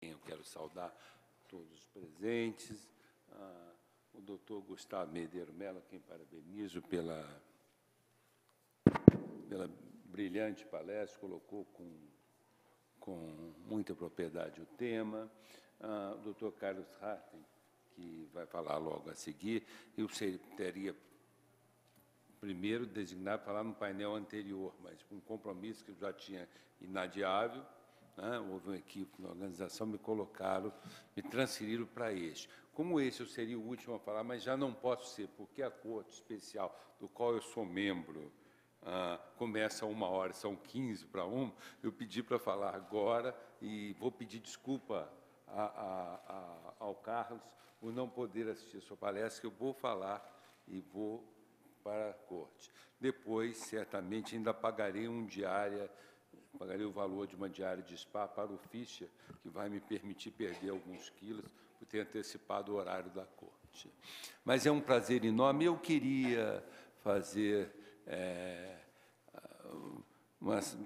Eu quero saudar todos os presentes, o doutor Gustavo Medeiro Mello, quem parabenizo pela brilhante palestra, colocou com muita propriedade o tema, o doutor Carlos Harten, que vai falar logo a seguir. Eu teria primeiro designado falar no painel anterior, mas com um compromisso que eu já tinha inadiável, houve um equipe na organização, me transferiram para este. Como esse eu seria o último a falar, mas já não posso ser, porque a Corte Especial, do qual eu sou membro, começa a 1h, são 15 para 1, eu pedi para falar agora e vou pedir desculpa ao Carlos por não poder assistir a sua palestra, que eu vou falar e vou para a Corte. Depois, certamente, ainda pagarei o valor de uma diária de spa para o Fischer, que vai me permitir perder alguns quilos por ter antecipado o horário da Corte. Mas é um prazer enorme. Eu queria fazer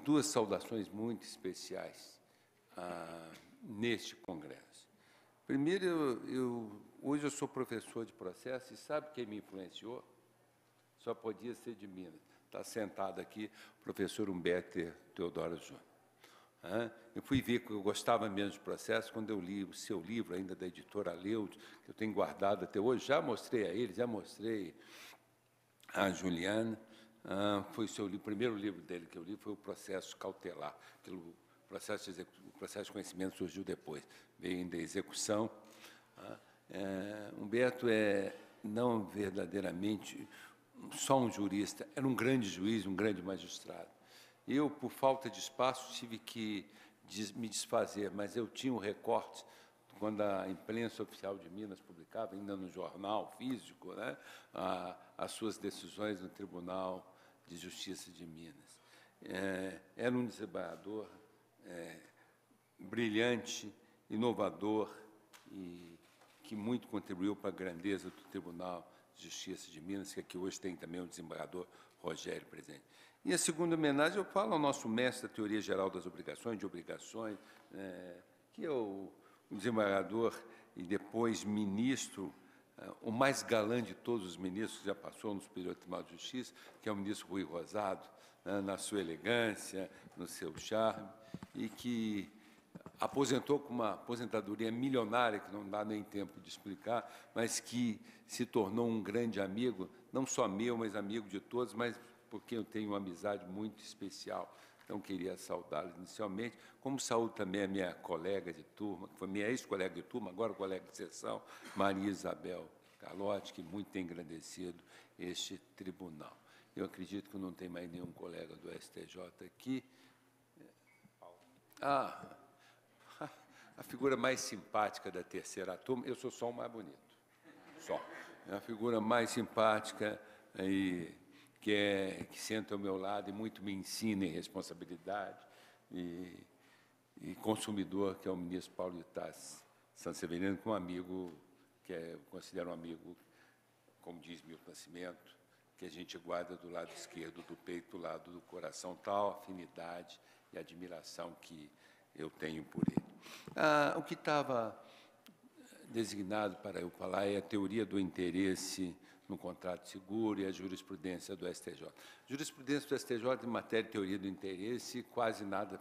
duas saudações muito especiais neste congresso. Primeiro, hoje eu sou professor de processo e sabe quem me influenciou? Só podia ser de Minas. Está sentado aqui o professor Humberto Teodoro Júnior. Eu fui ver que eu gostava mesmo de processo quando eu li o seu livro, ainda da editora Leudes, que eu tenho guardado até hoje. Já mostrei a ele, já mostrei a Juliana. Foi o primeiro livro dele que eu li, foi o Processo Cautelar. O processo de conhecimento surgiu depois, veio ainda a execução. Humberto é não verdadeiramente só um jurista, era um grande juiz, um grande magistrado. Eu, por falta de espaço, tive que me desfazer, mas eu tinha um recorte, quando a imprensa oficial de Minas publicava, ainda no jornal físico, as suas decisões no Tribunal de Justiça de Minas. Era um desembargador brilhante, inovador, e que muito contribuiu para a grandeza do Tribunal de Justiça de Minas, que aqui hoje tem também o desembargador Rogério presente. E a segunda homenagem eu falo ao nosso mestre da Teoria Geral das Obrigações, que é o desembargador e depois ministro, o mais galã de todos os ministros que já passou no Superior Tribunal de Justiça, que é o ministro Rui Rosado, na sua elegância, no seu charme, e que aposentou com uma aposentadoria milionária, que não dá nem tempo de explicar, mas que se tornou um grande amigo, não só meu, mas amigo de todos, mas porque eu tenho uma amizade muito especial. Então, queria saudá-lo inicialmente, como saúdo também a minha colega de turma, que foi minha ex-colega de turma, agora colega de sessão, Maria Isabel Carlotti, que muito tem engrandecido este tribunal. Eu acredito que não tem mais nenhum colega do STJ aqui. A figura mais simpática da terceira turma, eu sou só o mais bonito, só. É a figura mais simpática que senta ao meu lado e muito me ensina em responsabilidade e consumidor, que é o ministro Paulo Itácio Sanseverino, com um amigo que eu considero um amigo, como diz Milton Nascimento, que a gente guarda do lado esquerdo do peito, do lado do coração, tal afinidade e admiração que eu tenho por ele. O que estava designado para eu falar é a teoria do interesse no contrato seguro e a jurisprudência do STJ. Jurisprudência do STJ em matéria de teoria do interesse, quase nada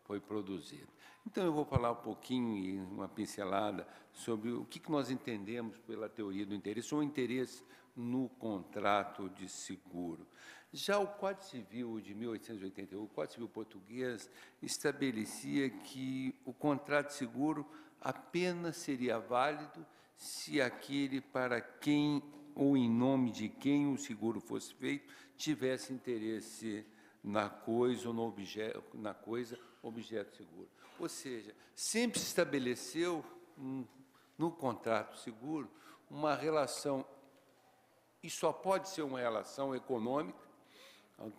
foi produzido. Então, eu vou falar um pouquinho, uma pincelada, sobre o que nós entendemos pela teoria do interesse, ou interesse no contrato de seguro. Já o Código Civil de 1881, o Código Civil português, estabelecia que o contrato de seguro apenas seria válido se aquele para quem ou em nome de quem o seguro fosse feito tivesse interesse na coisa ou no objeto, objeto seguro. Ou seja, sempre se estabeleceu no contrato seguro uma relação, e só pode ser uma relação econômica,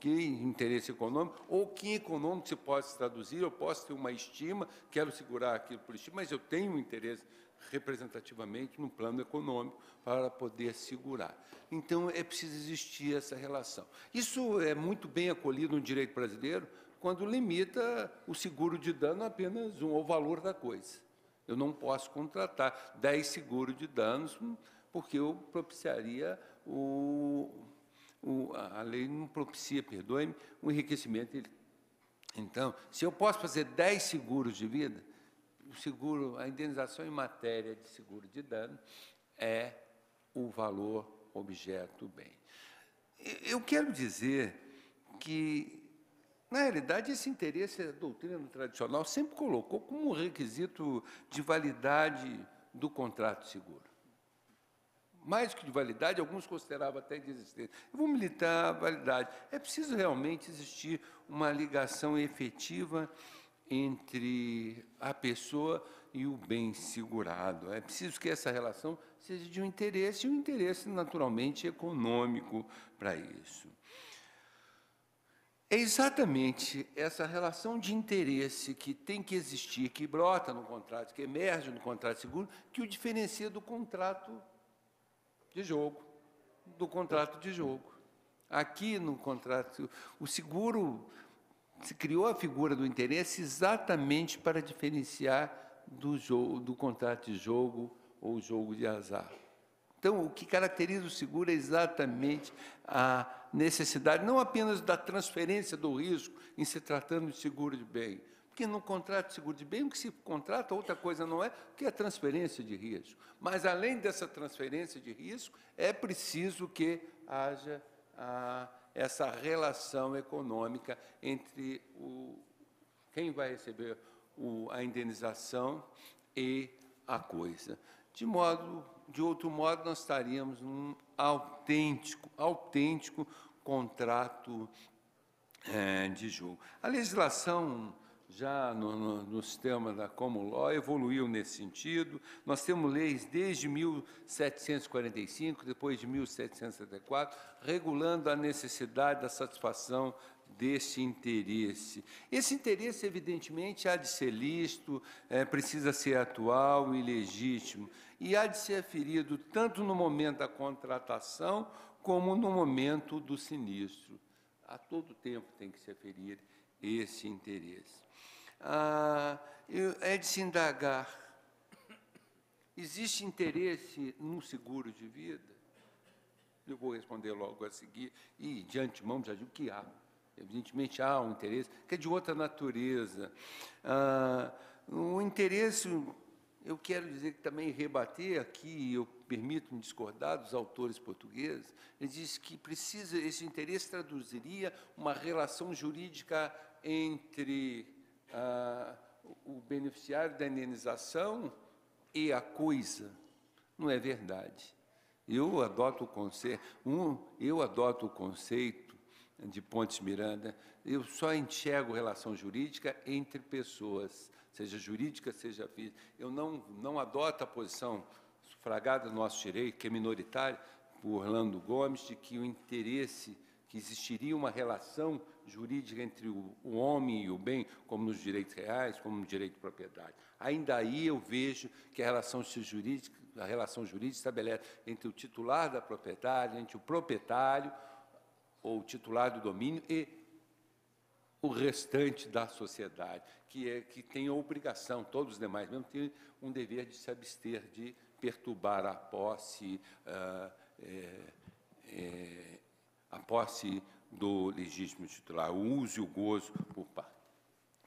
interesse econômico, ou que econômico se pode traduzir, eu posso ter uma estima, quero segurar aquilo por estima, mas eu tenho um interesse representativamente no plano econômico para poder segurar. Então, é preciso existir essa relação. Isso é muito bem acolhido no direito brasileiro, quando limita o seguro de dano a apenas o valor da coisa. Eu não posso contratar 10 seguros de danos, porque eu propiciaria a lei não propicia, perdoe-me, o enriquecimento. Então, se eu posso fazer 10 seguros de vida, o seguro, a indenização em matéria de seguro de dano é o valor objeto bem. Eu quero dizer que, na realidade, esse interesse, a doutrina tradicional sempre colocou como um requisito de validade do contrato de seguro. Mais que de validade, alguns consideravam até de existência. Eu vou militar a validade. É preciso realmente existir uma ligação efetiva entre a pessoa e o bem segurado. É preciso que essa relação seja de um interesse, e um interesse naturalmente econômico para isso. É exatamente essa relação de interesse que tem que existir, que brota no contrato, que emerge no contrato de seguro, que o diferencia do contrato de jogo, Aqui no contrato, o seguro, se criou a figura do interesse exatamente para diferenciar do contrato de jogo ou jogo de azar. Então, o que caracteriza o seguro é exatamente a necessidade, não apenas da transferência do risco em se tratando de seguro de bem, porque no contrato de seguro de bem, o que se contrata, outra coisa não é, que é a transferência de risco. Mas, além dessa transferência de risco, é preciso que haja essa relação econômica entre quem vai receber a indenização e a coisa. De outro modo, nós estaríamos num autêntico contrato de jogo. A legislação, já no sistema da common law, evoluiu nesse sentido. Nós temos leis desde 1745, depois de 1774, regulando a necessidade da satisfação desse interesse. Esse interesse, evidentemente, há de ser lícito, precisa ser atual e legítimo, e há de ser aferido tanto no momento da contratação como no momento do sinistro. A todo tempo tem que se aferir esse interesse. É de se indagar, existe interesse no seguro de vida? Eu vou responder logo a seguir, e de antemão já digo que há. Evidentemente, há um interesse que é de outra natureza. O interesse, eu quero dizer que também rebater aqui, eu permito-me discordar dos autores portugueses, ele diz que esse interesse traduziria uma relação jurídica entre o beneficiário da indenização e a coisa. Não é verdade. Eu adoto o conceito de Pontes Miranda, eu só enxergo relação jurídica entre pessoas, seja jurídica, seja física. Eu não adoto a posição sufragada do nosso direito, que é minoritária, por Orlando Gomes, de que o interesse, que existiria uma relação jurídica entre o homem e o bem, como nos direitos reais, como no direito de propriedade. Ainda aí eu vejo que a relação jurídica estabelece entre o titular da propriedade, entre o proprietário, ou titular do domínio, e o restante da sociedade, que tem a obrigação, todos os demais mesmo, têm um dever de se abster de perturbar a posse do legítimo titular, o uso e o gozo por parte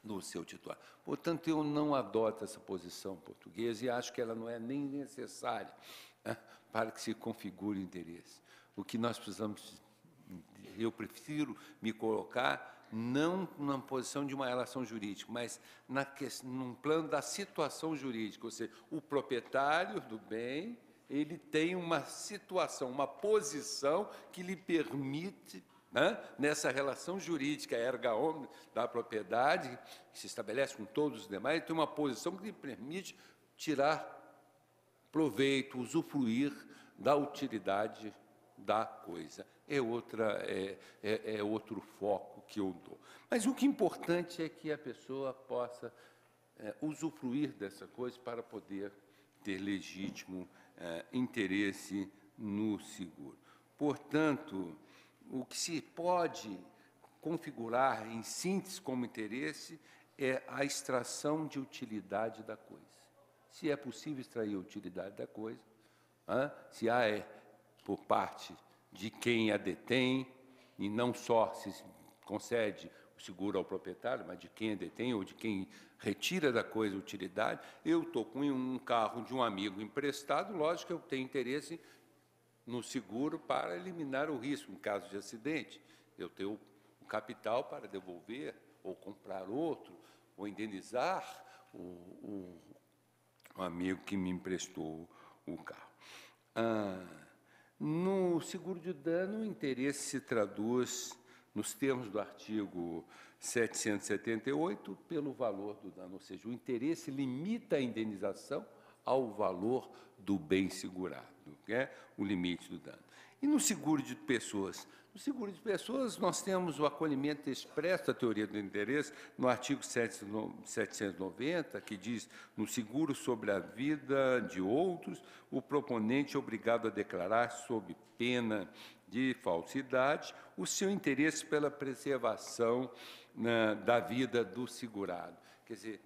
do seu titular. Portanto, eu não adoto essa posição portuguesa e acho que ela não é nem necessária para que se configure o interesse. O que nós precisamos, eu prefiro me colocar não na posição de uma relação jurídica, mas num plano da situação jurídica, ou seja, o proprietário do bem, ele tem uma situação, uma posição que lhe permite, nessa relação jurídica erga omnes da propriedade, que se estabelece com todos os demais, ele tem uma posição que lhe permite tirar proveito, usufruir da utilidade da coisa. É outro foco que eu dou. Mas o que é importante é que a pessoa possa usufruir dessa coisa para poder ter legítimo interesse no seguro. Portanto, o que se pode configurar em síntese como interesse é a extração de utilidade da coisa. se é possível extrair a utilidade da coisa, se é por parte de quem a detém, e não só se concede o seguro ao proprietário, mas de quem a detém ou de quem retira da coisa utilidade. Eu estou com um carro de um amigo emprestado, lógico que eu tenho interesse no seguro para eliminar o risco em caso de acidente. Eu tenho o capital para devolver, ou comprar outro, ou indenizar o amigo que me emprestou o carro. No seguro de dano, o interesse se traduz, nos termos do artigo 778, pelo valor do dano, ou seja, o interesse limita a indenização ao valor do bem segurado, que é o limite do dano. E no seguro de pessoas? No seguro de pessoas, nós temos o acolhimento expresso da teoria do interesse no artigo 790, que diz, no seguro sobre a vida de outros, o proponente é obrigado a declarar, sob pena de falsidade, o seu interesse pela preservação da vida do segurado. Quer dizer,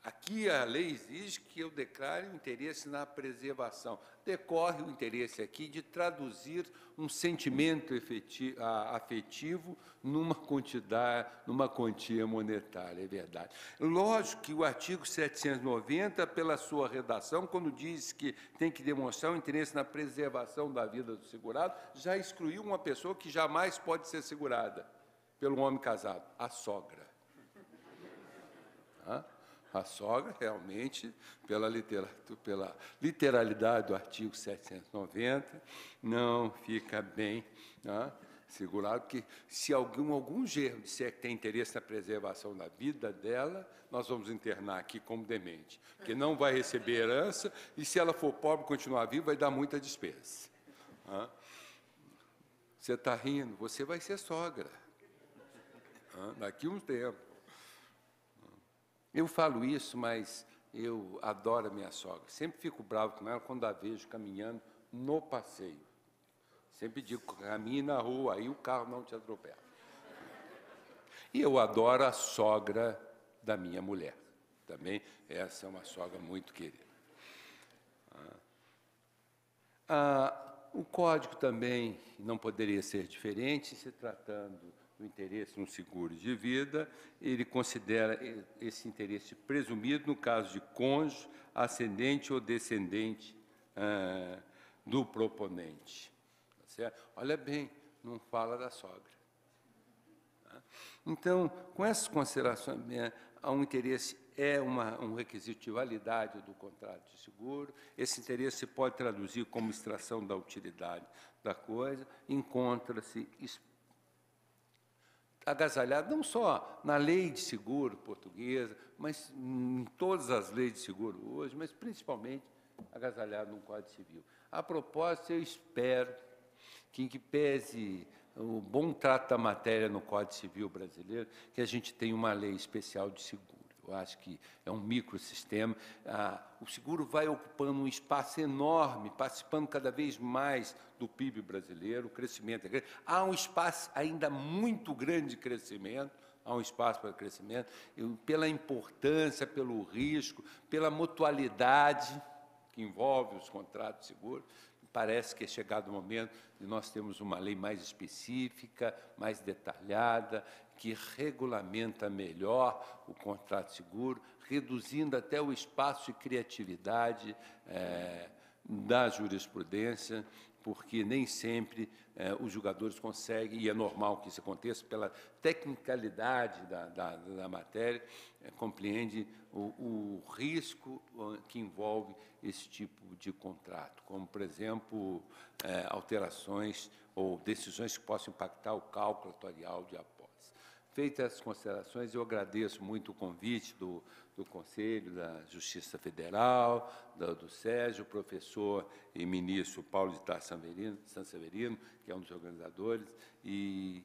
aqui a lei exige que eu declare o interesse na preservação. Decorre o interesse aqui de traduzir um sentimento afetivo numa quantia monetária, é verdade. Lógico que o artigo 790, pela sua redação, quando diz que tem que demonstrar o interesse na preservação da vida do segurado, já excluiu uma pessoa que jamais pode ser segurada pelo homem casado, a sogra. A sogra, realmente, pela literalidade do artigo 790, não fica bem segurado, porque se algum gerro disser que tem interesse na preservação da vida dela, nós vamos internar aqui como demente, porque não vai receber herança, e se ela for pobre e continuar viva, vai dar muita despesa. Você está rindo, você vai ser sogra, daqui a um tempo. Eu falo isso, mas eu adoro a minha sogra. Sempre fico bravo com ela quando a vejo caminhando no passeio. Sempre digo, caminhe na rua, aí o carro não te atropela. E eu adoro a sogra da minha mulher. Também, essa é uma sogra muito querida. O código também não poderia ser diferente, se tratando do interesse no seguro de vida, ele considera esse interesse presumido no caso de cônjuge, ascendente ou descendente do proponente. Tá certo? Olha bem, não fala da sogra. Então, com essas considerações, um interesse é um requisito de validade do contrato de seguro. Esse interesse se pode traduzir como extração da utilidade da coisa, encontra-se agasalhado não só na lei de seguro portuguesa, mas em todas as leis de seguro hoje, mas principalmente agasalhado no Código Civil. A propósito, eu espero que, em que pese o bom trato da matéria no Código Civil brasileiro, que a gente tenha uma lei especial de seguro. Eu acho que é um microsistema. O seguro vai ocupando um espaço enorme, participando cada vez mais do PIB brasileiro, o crescimento é grande. Há um espaço ainda muito grande de crescimento, há um espaço para crescimento, pela importância, pelo risco, pela mutualidade que envolve os contratos de seguro. Parece que é chegado o momento de nós termos uma lei mais específica, mais detalhada, que regulamenta melhor o contrato de seguro, reduzindo até o espaço de criatividade da jurisprudência, porque nem sempre os julgadores conseguem, e é normal que isso aconteça, pela tecnicalidade da matéria, compreende o risco que envolve esse tipo de contrato, como, por exemplo, alterações ou decisões que possam impactar o cálculo atuarial de apólice. Feitas essas considerações, eu agradeço muito o convite do Conselho da Justiça Federal, do Sérgio, o professor e ministro Paulo de Tarso Sanseverino, que é um dos organizadores, e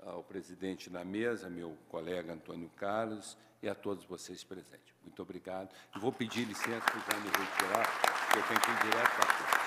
ao presidente da mesa, meu colega Antônio Carlos, e a todos vocês presentes. Muito obrigado. Eu vou pedir licença para o Jaime retirar, porque eu tenho que ir direto para a